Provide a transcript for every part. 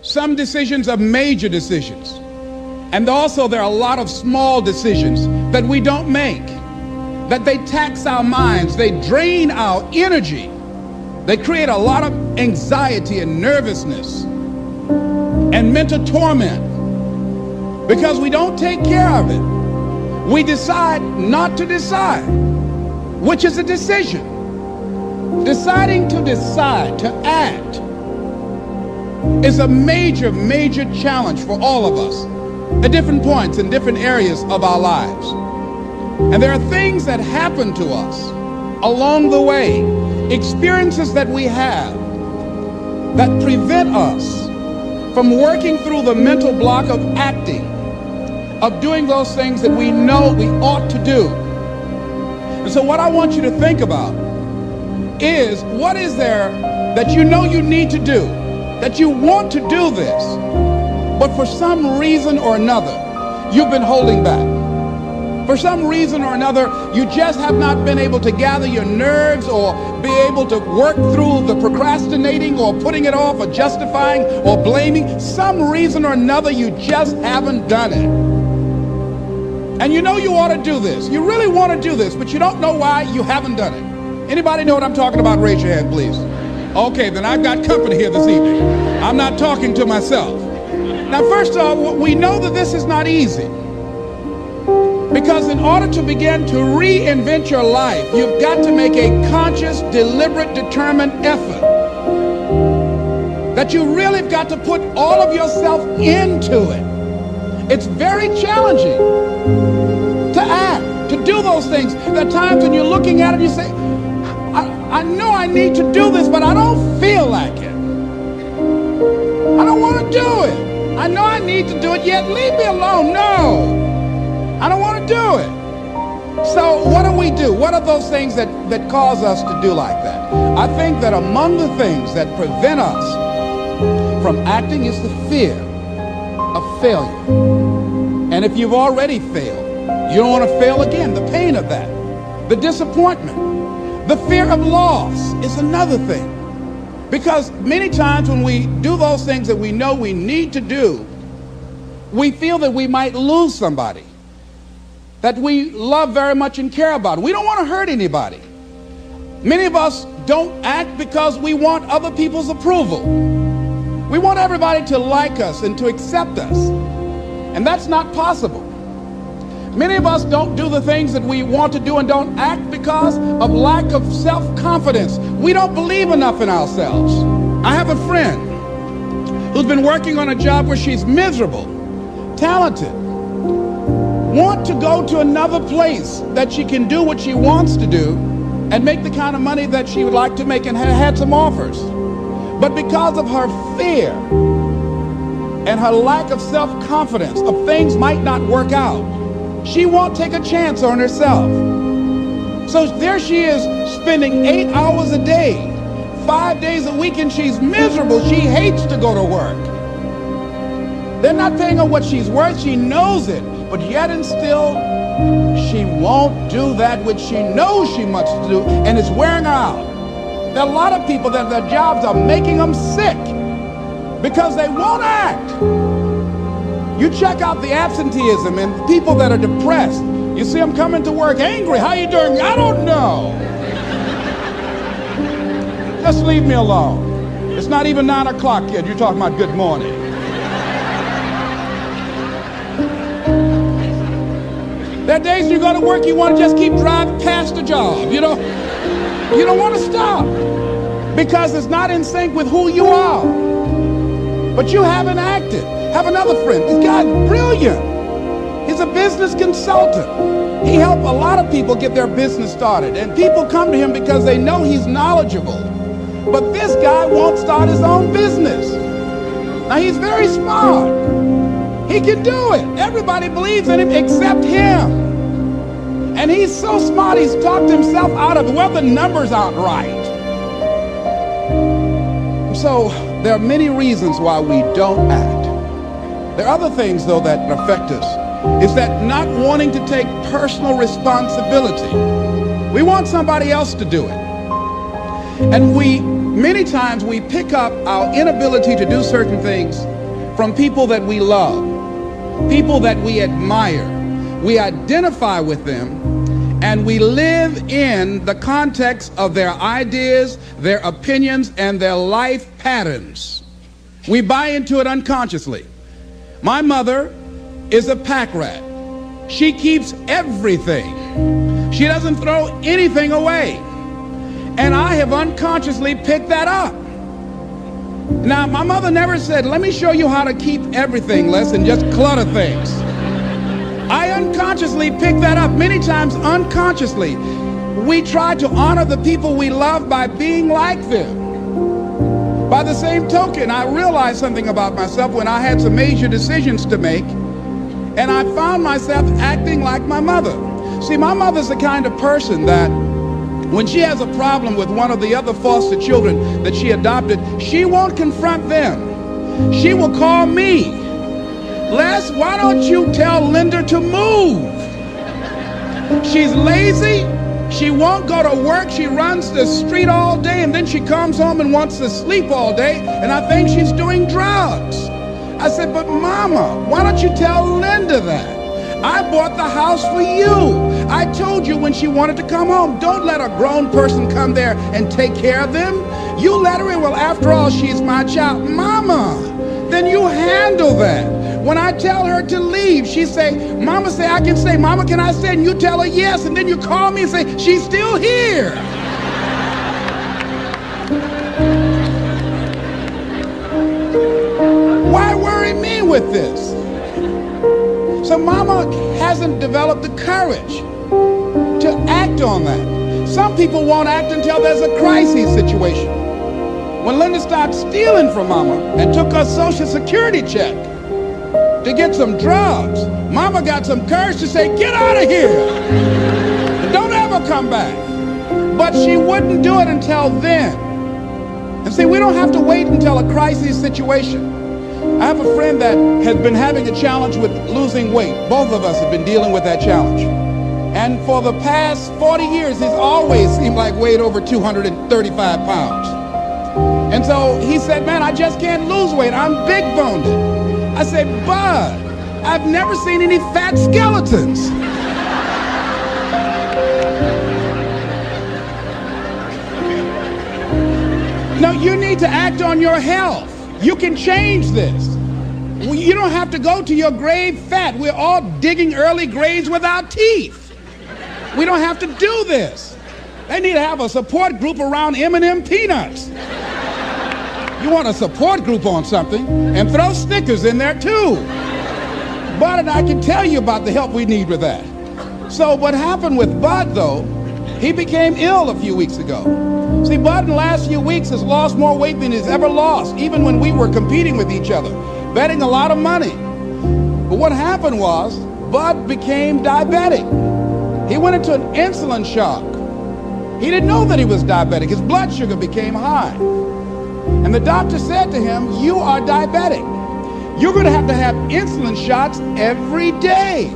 Some decisions are major decisions. And also there are a lot of small decisions that we don't make, that they tax our minds, they drain our energy, they create a lot of anxiety and nervousness and mental torment because we don't take care of it. We decide not to decide, which is a decision. Deciding to decide, to act, is a major, major challenge for all of us at different points in different areas of our lives. And there are things that happen to us along the way, experiences that we have that prevent us from working through the mental block of acting, of doing those things that we know we ought to do. And so what I want you to think about is, what is there that you know you need to do, that you want to do this, but for some reason or another, you've been holding back. For some reason or another, you just have not been able to gather your nerves or be able to work through the procrastinating or putting it off or justifying or blaming. Some reason or another, you just haven't done it. And you know you ought to do this. You really want to do this, but you don't know why you haven't done it. Anybody know what I'm talking about? Raise your hand, please. Okay, then I've got company here this evening. I'm not talking to myself. Now, first of all, we know that this is not easy. Because in order to begin to reinvent your life, you've got to make a conscious, deliberate, determined effort. That you really have got to put all of yourself into it. It's very challenging to act, to do those things. There are times when you're looking at it and you say, I know I need to do this, but I don't feel like it. I don't want to do it. I know I need to do it, yet leave me alone. No. I don't want to do it. So what do? What are those things that cause us to do like that? I think that among the things that prevent us from acting is the fear of failure. And if you've already failed, you don't want to fail again. The pain of that, the disappointment, the fear of loss is another thing. Because many times when we do those things that we know we need to do, we feel that we might lose somebody that we love very much and care about. We don't want to hurt anybody. Many of us don't act because we want other people's approval. We want everybody to like us and to accept us. And that's not possible. Many of us don't do the things that we want to do and don't act because of lack of self-confidence. We don't believe enough in ourselves. I have a friend who's been working on a job where she's miserable, talented, want to go to another place that she can do what she wants to do and make the kind of money that she would like to make, and had some offers. But because of her fear and her lack of self-confidence of things might not work out, she won't take a chance on herself. So there she is, spending 8 hours a day, 5 days a week, and she's miserable. She hates to go to work. They're not paying her what she's worth. She knows it. But yet and still, she won't do that which she knows she must do, and it's wearing her out. There are a lot of people that their jobs are making them sick because they won't act. You check out the absenteeism and people that are depressed. You see them coming to work angry. How you doing? I don't know. Just leave me alone. It's not even 9 o'clock yet. You're talking about good morning. There are days you go to work, you want to just keep driving past the job. You don't want to stop because it's not in sync with who you are. But you haven't acted. Have another friend. This guy's brilliant. He's a business consultant. He helped a lot of people get their business started. And people come to him because they know he's knowledgeable. But this guy won't start his own business. Now, he's very smart. He can do it. Everybody believes in him except him. And he's so smart, he's talked himself out of it. Well, the numbers aren't right. So there are many reasons why we don't act. There are other things, though, that affect us. Is that not wanting to take personal responsibility. We want somebody else to do it. And we Many times we pick up our inability to do certain things from people that we love, people that we admire. We identify with them, and we live in the context of their ideas, their opinions, and their life patterns. We buy into it unconsciously. My mother is a pack rat. She keeps everything. She doesn't throw anything away. And I have unconsciously picked that up. Now, my mother never said, let me show you how to keep everything less and just clutter things. I unconsciously picked that up, many times unconsciously. We try to honor the people we love by being like them. By the same token, I realized something about myself when I had some major decisions to make, and I found myself acting like my mother. See, my mother's the kind of person that when she has a problem with one of the other foster children that she adopted, she won't confront them. She will call me. Les, why don't you tell Linda to move? She's lazy. She won't go to work. She runs the street all day, and then she comes home and wants to sleep all day, and I think she's doing drugs. I said, but Mama, why don't you tell Linda that? I bought the house for you. I told you when she wanted to come home, don't let a grown person come there and take care of them. You let her in. Well, after all, she's my child. Mama, then you handle that. When I tell her to leave, she say, Mama say, I can stay. Mama, can I stay? And you tell her yes. And then you call me and say, she's still here. Why worry me with this? So Mama hasn't developed the courage to act on that. Some people won't act until there's a crisis situation. When Linda stopped stealing from Mama and took her Social Security check to get some drugs, Mama got some courage to say, get out of here. Don't ever come back. But she wouldn't do it until then. And see, we don't have to wait until a crisis situation. I have a friend that has been having a challenge with losing weight. Both of us have been dealing with that challenge. And for the past 40 years, he's always seemed like weighed over 235 pounds. And so he said, man, I just can't lose weight. I'm big-boned. I said, Bud, I've never seen any fat skeletons. No, you need to act on your health. You can change this. You don't have to go to your grave fat. We're all digging early graves without teeth. We don't have to do this. They need to have a support group around M&M peanuts. You want a support group on something, and throw Snickers in there too. Bud and I can tell you about the help we need with that. So what happened with Bud, though, he became ill a few weeks ago. See, Bud in the last few weeks has lost more weight than he's ever lost, even when we were competing with each other, betting a lot of money. But what happened was, Bud became diabetic. He went into an insulin shock. He didn't know that he was diabetic. His blood sugar became high. And the doctor said to him, you are diabetic. You're going to have insulin shots every day.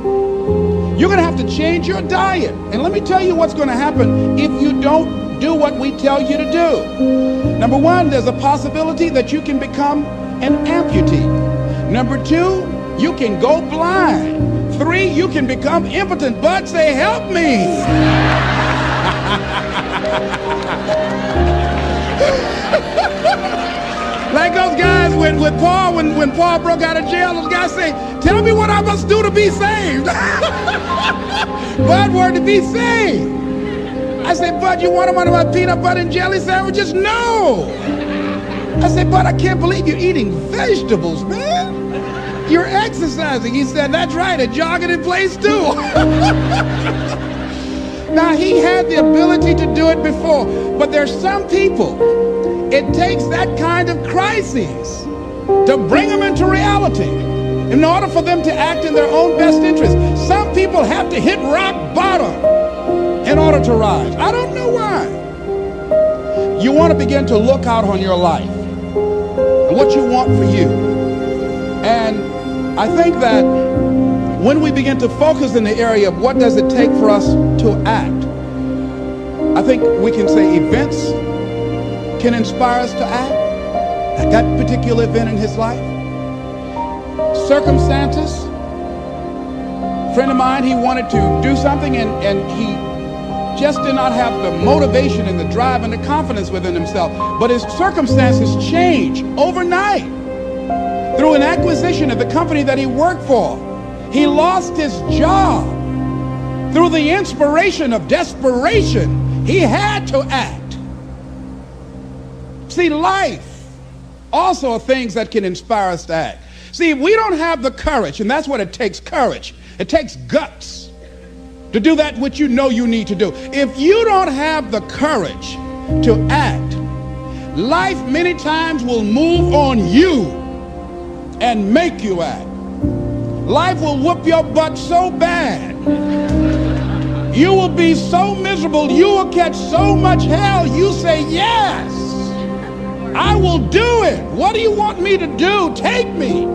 You're going to have to change your diet. And let me tell you what's going to happen if you don't do what we tell you to do. Number one, there's a possibility that you can become an amputee. Number two, you can go blind. Three, you can become impotent. Bud, say, help me. Like those guys with Paul, when Paul broke out of jail, those guys say, tell me what I must do to be saved. Bud wanted to be saved. I said, Bud, you want one of my peanut butter and jelly sandwiches? No. I said, Bud, I can't believe you're eating vegetables, man. You're exercising. He said, that's right, and jogging in place too. Now, he had the ability to do it before, but there's some people, it takes that kind of crisis to bring them into reality in order for them to act in their own best interest. Some people have to hit rock bottom in order to rise. I don't know why. You want to begin to look out on your life and what you want for you. And I think that when we begin to focus in the area of what does it take for us to act, I think we can say events can inspire us to act. At that particular event in his life, circumstances. A friend of mine, he wanted to do something and he just did not have the motivation and the drive and the confidence within himself. But his circumstances changed overnight through an acquisition of the company that he worked for. He lost his job. Through the inspiration of desperation, he had to act. See, life also are things that can inspire us to act. See, if we don't have the courage, and that's what it takes, courage. It takes guts to do that which you know you need to do. If you don't have the courage to act, life many times will move on you and make you act. Life will whoop your butt so bad. You will be so miserable. You will catch so much hell. You say, yes, I will do it. What do you want me to do? Take me.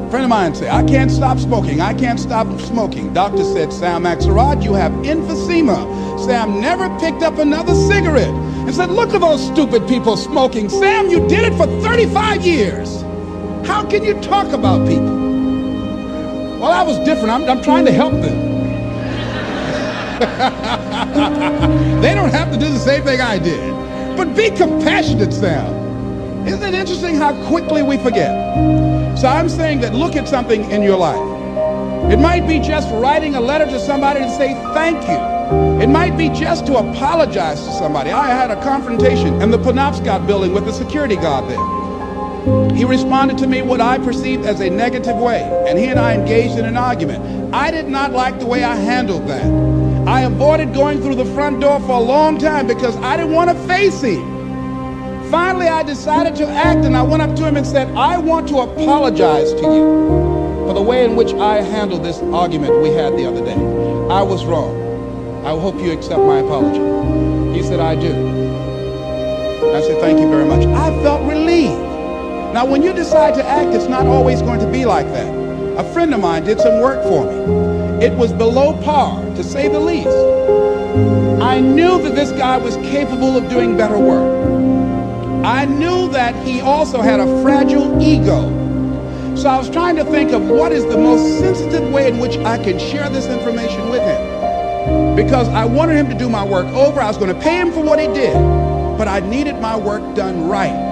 A friend of mine said, I can't stop smoking. I can't stop smoking. Doctor said, Sam Axelrod, you have emphysema. Sam never picked up another cigarette and said, look at those stupid people smoking. Sam, you did it for 35 years. How can you talk about people? Well, I was different. I'm trying to help them. They don't have to do the same thing I did. But be compassionate, Sam. Isn't it interesting how quickly we forget? So I'm saying that look at something in your life. It might be just writing a letter to somebody to say thank you. It might be just to apologize to somebody. I had a confrontation in the Penobscot building with the security guard there. He responded to me what I perceived as a negative way, and he and I engaged in an argument. I did not like the way I handled that. I avoided going through the front door for a long time because I didn't want to face him. Finally, I decided to act, and I went up to him and said, I want to apologize to you for the way in which I handled this argument we had the other day. I was wrong. I hope you accept my apology. He said, I do. I said, thank you very much. I felt relieved. Now, when you decide to act, it's not always going to be like that. A friend of mine did some work for me. It was below par, to say the least. I knew that this guy was capable of doing better work. I knew that he also had a fragile ego. So I was trying to think of what is the most sensitive way in which I can share this information with him. Because I wanted him to do my work over. I was going to pay him for what he did, but I needed my work done right.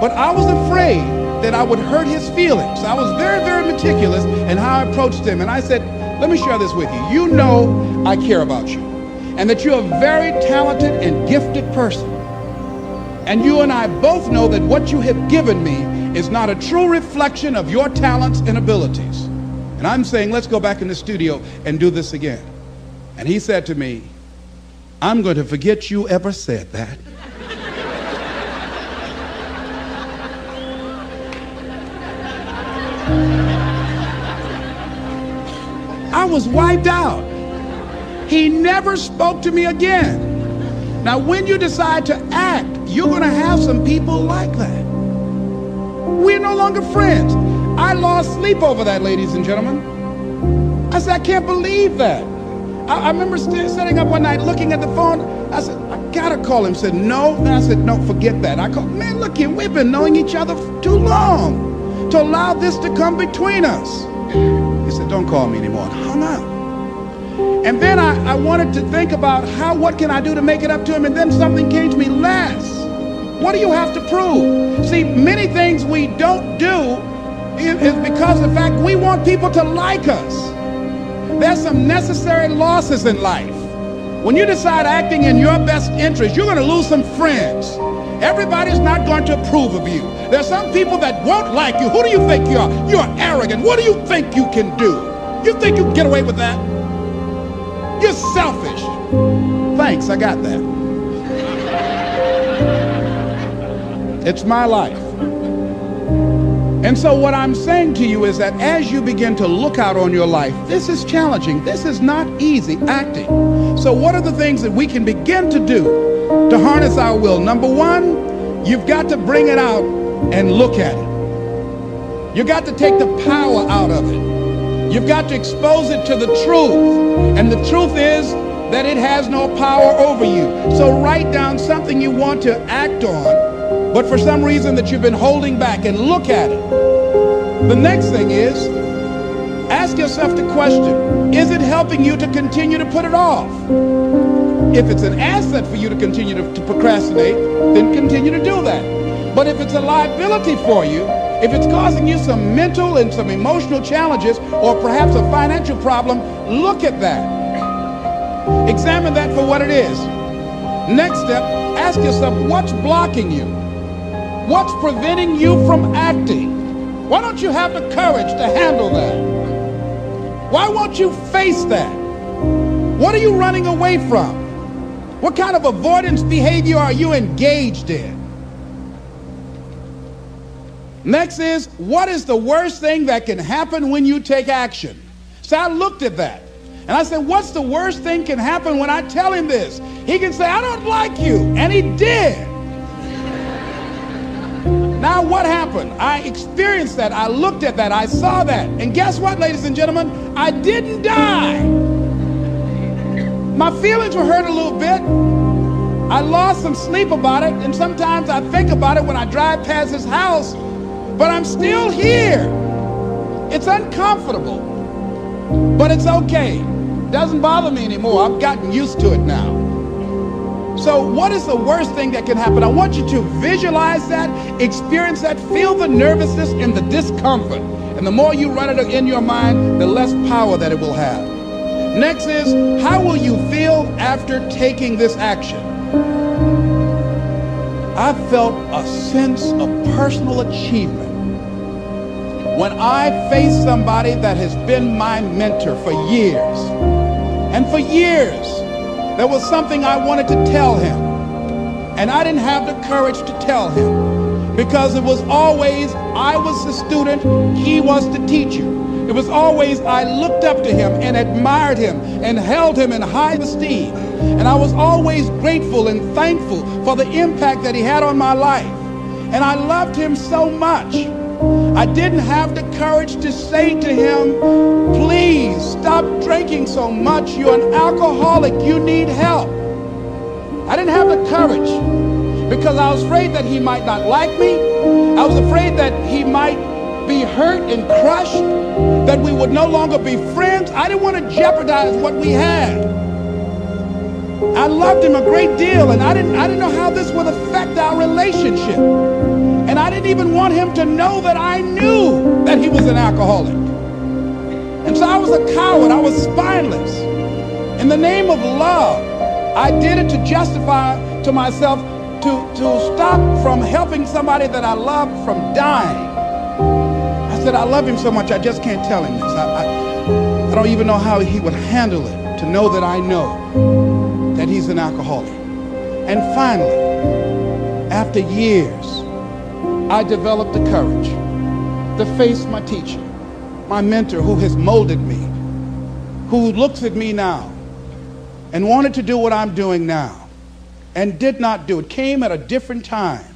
But I was afraid that I would hurt his feelings. I was very, very meticulous in how I approached him. And I said, let me share this with you. You know I care about you, and that you're a very talented and gifted person. And you and I both know that what you have given me is not a true reflection of your talents and abilities. And I'm saying, let's go back in the studio and do this again. And he said to me, I'm going to forget you ever said that. I was wiped out. He never spoke to me again. Now, when you decide to act, you're going to have some people like that. We're no longer friends. I lost sleep over that, ladies and gentlemen. I said, I can't believe that. I remember sitting up one night looking at the phone. I said, I gotta call him. He said, no. Then I said, no, forget that. I called, man, look here, we've been knowing each other for too long to allow this to come between us. He said, don't call me anymore. And hung up. And then I wanted to think about what can I do to make it up to him? And then something came to me, less. What do you have to prove? See, many things we don't do is because of the fact we want people to like us. There's some necessary losses in life. When you decide acting in your best interest, you're going to lose some friends. Everybody's not going to approve of you. There's some people that won't like you. Who do you think you are? You're arrogant. What do you think you can do? You think you can get away with that? You're selfish. Thanks, I got that. It's my life. And so what I'm saying to you is that as you begin to look out on your life, this is challenging. This is not easy acting. So what are the things that we can begin to do to harness our will? Number one, you've got to bring it out and look at it. You've got to take the power out of it. You've got to expose it to the truth. And the truth is that it has no power over you. So write down something you want to act on, but for some reason that you've been holding back, and look at it. The next thing is, ask yourself the question, is it helping you to continue to put it off? If it's an asset for you to continue to procrastinate, then continue to do that. But if it's a liability for you, if it's causing you some mental and some emotional challenges, or perhaps a financial problem, look at that. Examine that for what it is. Next step, ask yourself, what's blocking you? What's preventing you from acting? Why don't you have the courage to handle that? Why won't you face that? What are you running away from? What kind of avoidance behavior are you engaged in? Next is, what is the worst thing that can happen when you take action? So I looked at that. And I said, what's the worst thing can happen when I tell him this? He can say, I don't like you. And he did. Now what happened? I experienced that. I looked at that. I saw that. And guess what, ladies and gentlemen? I didn't die. My feelings were hurt a little bit. I lost some sleep about it. And sometimes I think about it when I drive past his house. But I'm still here. It's uncomfortable. But it's okay. It doesn't bother me anymore. I've gotten used to it now. So what is the worst thing that can happen? I want you to visualize that, experience that, feel the nervousness and the discomfort. And the more you run it in your mind, the less power that it will have. Next is, how will you feel after taking this action? I felt a sense of personal achievement when I faced somebody that has been my mentor for years. And for years, there was something I wanted to tell him. And I didn't have the courage to tell him, because it was always, I was the student, he was the teacher. It was always, I looked up to him and admired him and held him in high esteem. And I was always grateful and thankful for the impact that he had on my life. And I loved him so much. I didn't have the courage to say to him, please stop drinking so much. You're an alcoholic. You need help. I didn't have the courage because I was afraid that he might not like me. I was afraid that he might be hurt and crushed, that we would no longer be friends. I didn't want to jeopardize what we had. I loved him a great deal, and I didn't know how this would affect our relationship. And I didn't even want him to know that I knew that he was an alcoholic. And so I was a coward. I was spineless. In the name of love, I did it to justify to myself to stop from helping somebody that I loved from dying. I said, I love him so much, I just can't tell him this. I don't even know how he would handle it, to know that I know that he's an alcoholic. And finally, after years, I developed the courage to face my teacher, my mentor, who has molded me, who looks at me now and wanted to do what I'm doing now and did not do it, came at a different time,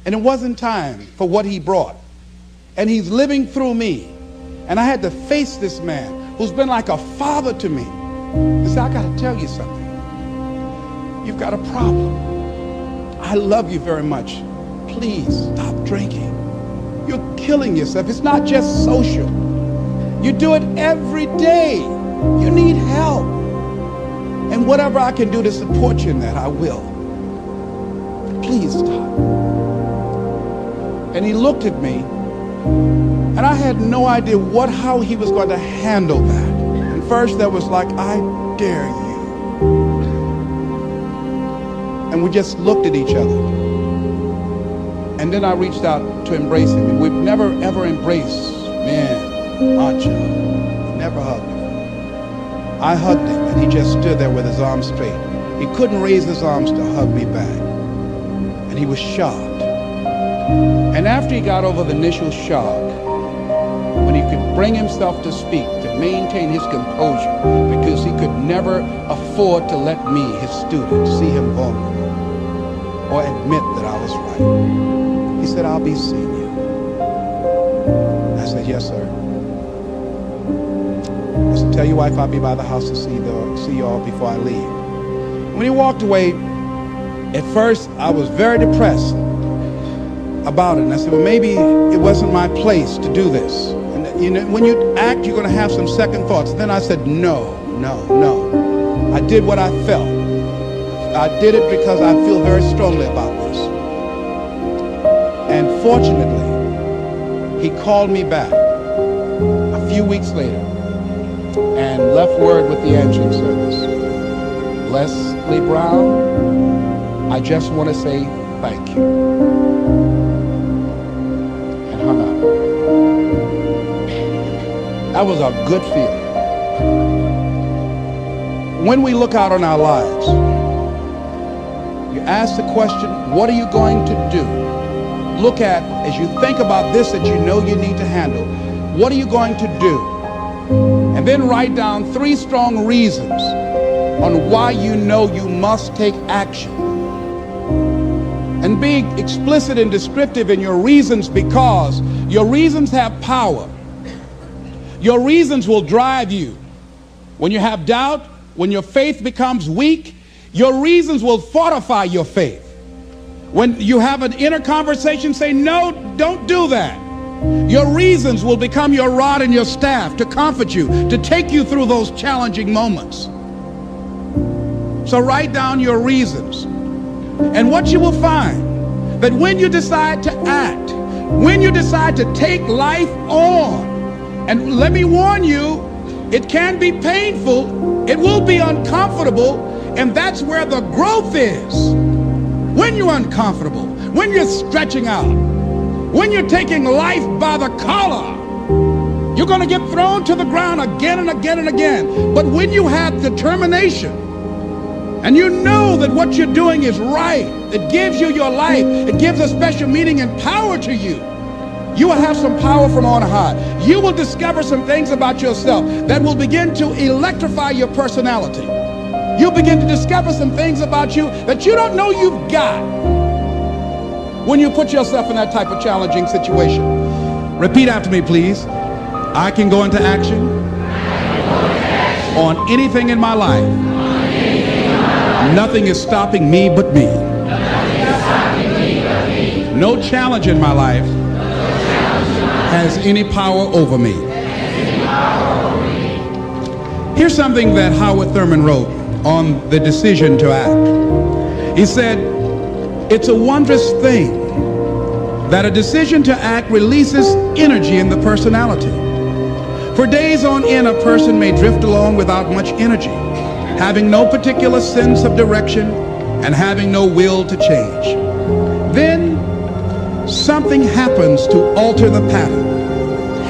and it wasn't time for what he brought. And he's living through me. And I had to face this man who's been like a father to me. He said, I got to tell you something. You've got a problem. I love you very much. Please stop drinking. You're killing yourself. It's not just social. You do it every day. You need help. And whatever I can do to support you in that, I will. Please stop. And he looked at me, and I had no idea how he was going to handle that. And first there was like, I dare you. And we just looked at each other. And then I reached out to embrace him. And we've never, ever embraced men, macho. Never hugged him. I hugged him, and he just stood there with his arms straight. He couldn't raise his arms to hug me back. And he was shocked. And after he got over the initial shock, when he could bring himself to speak, to maintain his composure, because he could never afford to let me, his student, see him vulnerable or admit that I was right. He said, I'll be seeing you. I said, yes, sir. I said, tell your wife I'll be by the house to see you all before I leave. When he walked away, at first I was very depressed about it. And I said, well, maybe it wasn't my place to do this. And you know, when you act, you're going to have some second thoughts. Then I said, no. I did what I felt. I did it because I feel very strongly about this. And fortunately, he called me back a few weeks later and left word with the answering service. Leslie Brown, I just want to say thank you. And hung up. That was a good feeling. When we look out on our lives, you ask the question, what are you going to do? Look at, as you think about this that you know you need to handle, what are you going to do? And then write down 3 strong reasons on why you know you must take action. And be explicit and descriptive in your reasons, because your reasons have power. Your reasons will drive you. When you have doubt, when your faith becomes weak, your reasons will fortify your faith. When you have an inner conversation, say, no, don't do that. Your reasons will become your rod and your staff to comfort you, to take you through those challenging moments. So write down your reasons. And what you will find, that when you decide to act, when you decide to take life on, and let me warn you, it can be painful, it will be uncomfortable, and that's where the growth is. When you're uncomfortable, when you're stretching out, when you're taking life by the collar, you're going to get thrown to the ground again and again and again. But when you have determination, and you know that what you're doing is right, it gives you your life, it gives a special meaning and power to you, you will have some power from on high. You will discover some things about yourself that will begin to electrify your personality. You'll begin to discover some things about you that you don't know you've got when you put yourself in that type of challenging situation. Repeat after me, please. I can go into action on anything in my life. Nothing is stopping me but me. No challenge in my life has any power over me. Here's something that Howard Thurman wrote on the decision to act. He said, it's a wondrous thing that a decision to act releases energy in the personality. For days on end, a person may drift along without much energy, having no particular sense of direction and having no will to change. Then something happens to alter the pattern.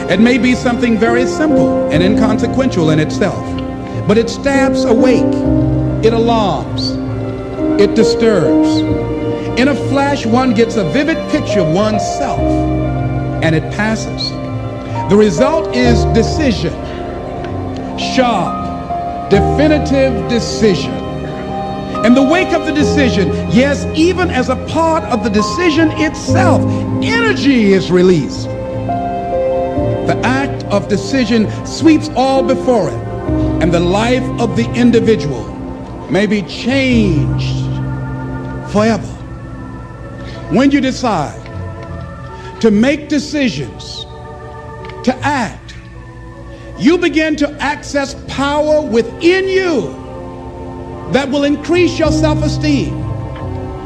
It may be something very simple and inconsequential in itself, but it stabs awake, it alarms, it disturbs. In a flash, one gets a vivid picture of oneself, and it passes. The result is decision, sharp, definitive decision. In the wake of the decision, yes, even as a part of the decision itself, energy is released. The act of decision sweeps all before it, and the life of the individual may be changed forever. When you decide to make decisions, to act, you begin to access power within you that will increase your self-esteem,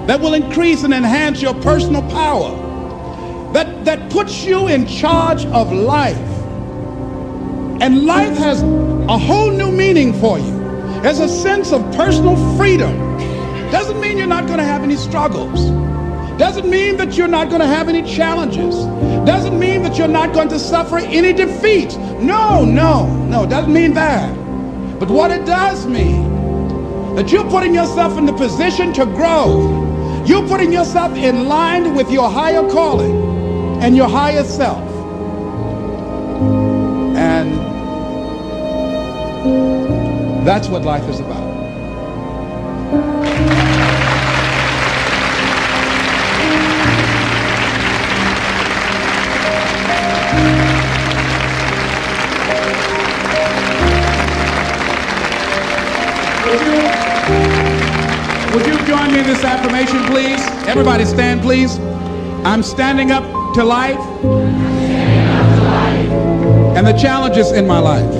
that will increase and enhance your personal power, that puts you in charge of life. And life has a whole new meaning for you. There's a sense of personal freedom. Doesn't mean you're not going to have any struggles. Doesn't mean that you're not going to have any challenges. Doesn't mean that you're not going to suffer any defeat. No, doesn't mean that. But what it does mean, that you're putting yourself in the position to grow. You're putting yourself in line with your higher calling and your higher self. And that's what life is about. this affirmation, please? Everybody stand, please. I'm standing up to life and the challenges in my life.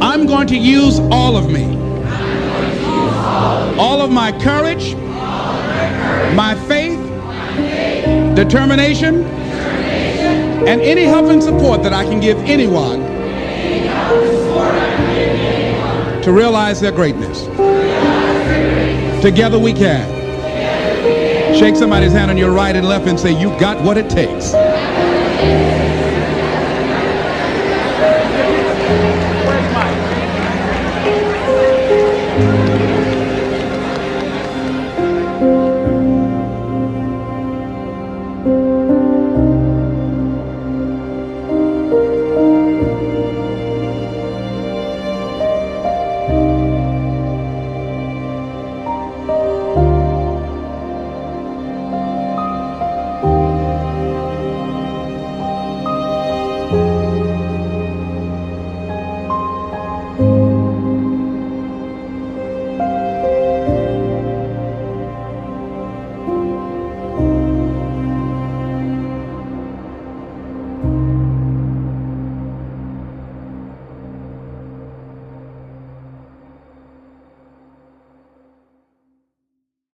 I'm going to use all of me. All of my courage, my faith, determination, and any help and support that I can give anyone to realize their greatness. Together we can. Shake somebody's hand on your right and left and say, you got what it takes.